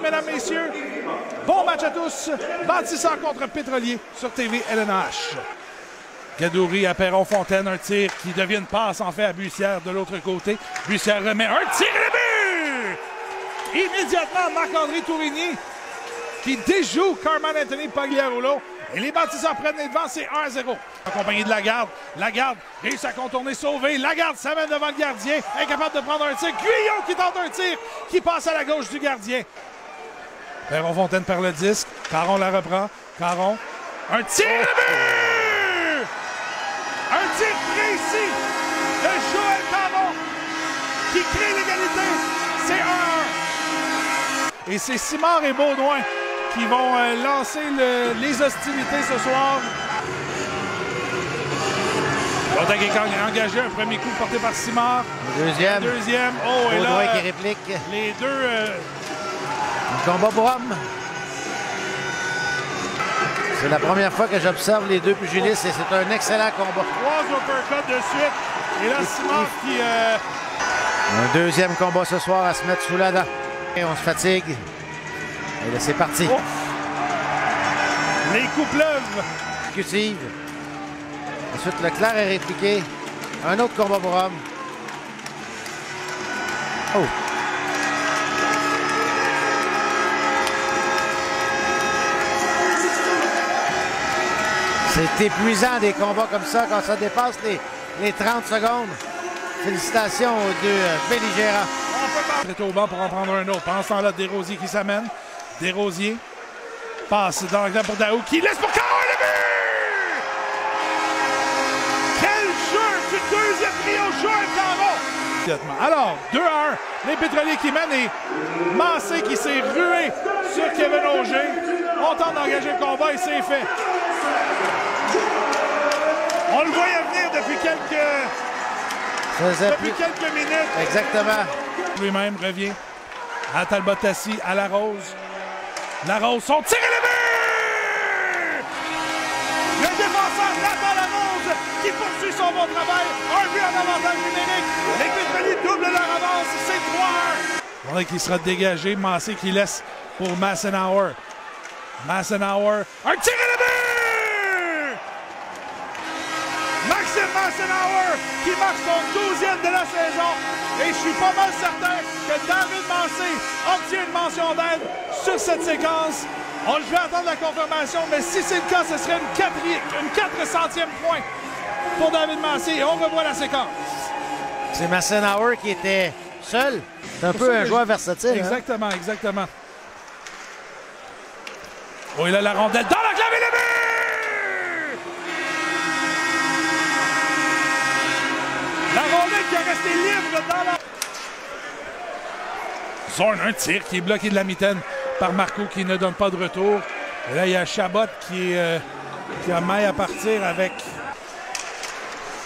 mesdames, messieurs. Bon match à tous. Bâtisseur contre Pétrolier sur TV LNH. Gadouri à Perron-Fontaine, un tir qui devient une passe en fait à Bussière de l'autre côté. Bussière remet un tir et le but! Immédiatement, Marc-André Tourigny qui déjoue Carman Anthony Pagliarulo. Et les bâtisseurs prennent les devants, c'est 1-0. Accompagné de Lagarde. Lagarde réussit à contourner, sauver. Lagarde s'amène devant le gardien, incapable de prendre un tir. Guyot qui tente un tir, qui passe à la gauche du gardien. Perron-Fontaine perd le disque. Caron la reprend. Caron, un tir et le but! Un tir précis de Joël Caron qui crée l'égalité. C'est 1-1. Et c'est Simard et Baudouin qui vont lancer les hostilités ce soir. Contact est engagé, un premier coup porté par Simard. Deuxième. Oh, et Baudouin là, qui réplique. les deux... Un combat pour homme. C'est la première fois que j'observe les deux pugilistes et c'est un excellent combat. 3 uppercuts de suite. Et là, Simard qui... Un deuxième combat ce soir à se mettre sous la dent. Et on se fatigue. Et là, c'est parti. Oh. Les coups pleuvent. Exécutive. Ensuite, Leclerc est répliqué. Un autre combat pour homme. Oh. C'est épuisant des combats comme ça quand ça dépasse les 30 secondes. Félicitations aux deux belligérants. On peut au banc pour en prendre un autre. Pendant ce temps-là, Desrosiers qui s'amène. Desrosiers passe dans l'angle pour Daou qui laisse pour Caron le but! Quel jeu du deuxième trio, Joël Caron! Alors, 2-1, les Pétroliers qui mènent et Massé qui s'est rué sur Kevin Auger. On tente d'engager le combat et c'est fait. On le voyait venir depuis quelques minutes. Exactement. Lui-même revient à Talbot-Tassi, à Larose. Larose, son tir et le but! Le défenseur Nathan Larose qui poursuit son bon travail. Un but en avantage numérique. Les Pétroliers doublent leur avance. C'est 3-1. On a qui sera dégagé. Massé qui laisse pour Massenauer. Massenauer, un tir et le but! Maxime Massenauer qui marque son 12e de la saison. Et je suis pas mal certain que David Massé obtient une mention d'aide sur cette séquence. On le fait attendre la confirmation, mais si c'est le cas, ce serait une 400e point pour David Massé. Et on revoit la séquence. C'est Massenauer qui était seul. C'est un peu un joueur versatile. Exactement, hein? Exactement. Oh, il a la rondelle dans la clave et le but! La rondelle qui est restée libre dans la... Zorn, un tir qui est bloqué de la mitaine par Marco qui ne donne pas de retour. Et là, il y a Chabot qui a maille à partir avec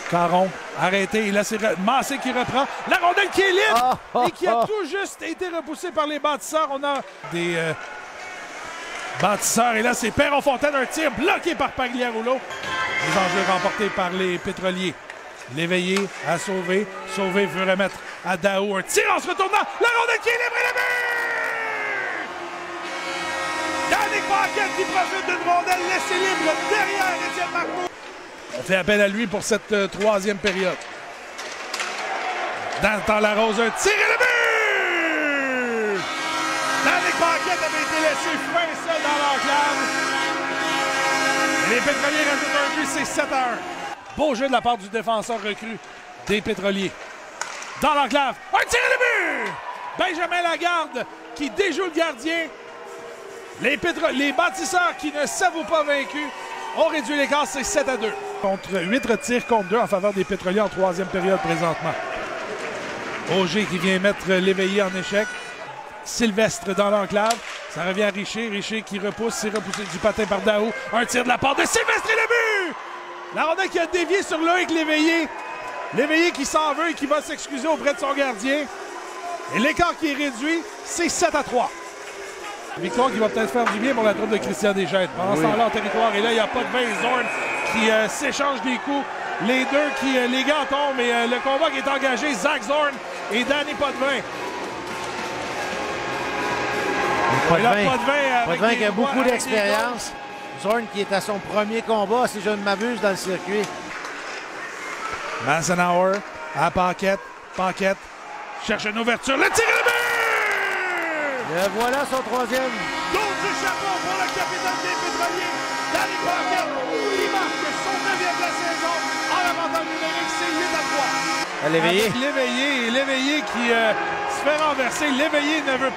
Caron. Arrêté. Et là, c'est Massé qui reprend. La rondelle qui est libre et qui a tout juste été repoussée par les bâtisseurs. On a des bâtisseurs. Et là, c'est Perron-Fontaine. Un tir bloqué par Pagliarulo. Les enjeux remportés par les Pétroliers. L'éveillé à Sauvé. Sauvé veut remettre à Daou. Un tir en se retournant. La rondelle qui est libre et le but! Yannick Paquette qui profite d'une rondelle laissée libre derrière Étienne Marcoux. On fait appel à lui pour cette troisième période. Dans la rose, un tir et le but! Yannick Paquette avait été laissé fin seul dans l'enclave. Les Pétroliers rajoutent un but, c'est 7-1. Beau jeu de la part du défenseur recru des Pétroliers. Dans l'enclave, un tir et le but! Benjamin Lagarde qui déjoue le gardien. Les bâtisseurs qui ne s'avouent pas vaincus ont réduit l'écart, c'est 7-2. Contre 8 tirs contre 2 en faveur des Pétroliers en troisième période présentement. Auger qui vient mettre l'éveillé en échec. Sylvestre dans l'enclave. Ça revient à Richer. Richer qui repousse. C'est repoussé du patin par Daou. Un tir de la part de Sylvestre et le but! La rondelle qui a dévié sur Loïc Léveillé. Léveillé qui s'en veut et qui va s'excuser auprès de son gardien. Et l'écart qui est réduit, c'est 7-3. Victoire qui va peut-être faire du bien pour la troupe de Christian Desjardins. Pendant ce temps-là, en territoire. Et là, il n'y a pas de 20 Zorn qui s'échangent des coups. Les deux qui, les gants tombent. Et le combat qui est engagé, Zach Zorn et Danny Potvin. Potvin qui a beaucoup d'expérience. Zorn qui est à son premier combat, si je ne m'abuse, dans le circuit. Massenauer à Paquette. Paquette cherche une ouverture. Le tir est le but! Et voilà son troisième. Tour du chapeau pour le capitaine des Pétroliers, Danny Paquette, qui marque son 9e de la saison en avantage numérique, c'est 8-3. L'éveillé. L'éveillé qui se fait renverser. L'éveillé ne veut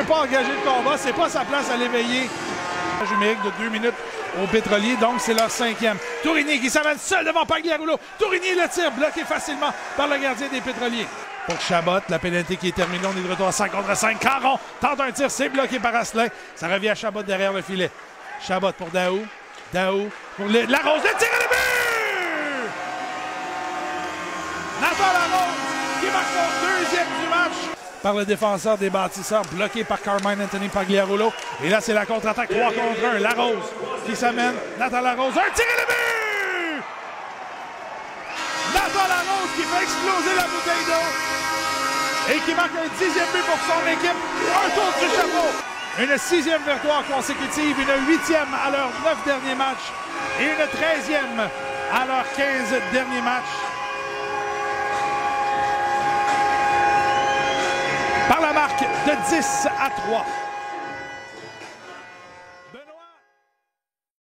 pas engager le combat. C'est pas sa place à l'éveillé. Numérique de 2 minutes au Pétrolier, donc c'est leur 5e. Tourigny qui s'amène seul devant Pagliarulo. Tourigny le tire, bloqué facilement par le gardien des Pétroliers. Pour Chabot, la pénalité qui est terminée, on est de retour à 5 contre 5. Caron tente un tir, c'est bloqué par Asselin. Ça revient à Chabot derrière le filet. Chabot pour Daou. Daou pour Larose, le tir et le but! Nathan Larose qui marque son 2e du match. Par le défenseur des Bâtisseurs, bloqué par Carmine Anthony Pagliarulo. Et là, c'est la contre-attaque 3 contre 1. Larose qui s'amène. Nathan Larose, un tir et le but! Nathan Larose qui fait exploser la bouteille d'eau et qui marque un 10e but pour son équipe. Un tour du chapeau. Une 6e victoire consécutive, une 8e à leurs 9 derniers matchs et une 13e à leurs 15 derniers matchs. Par la marque de 10-3.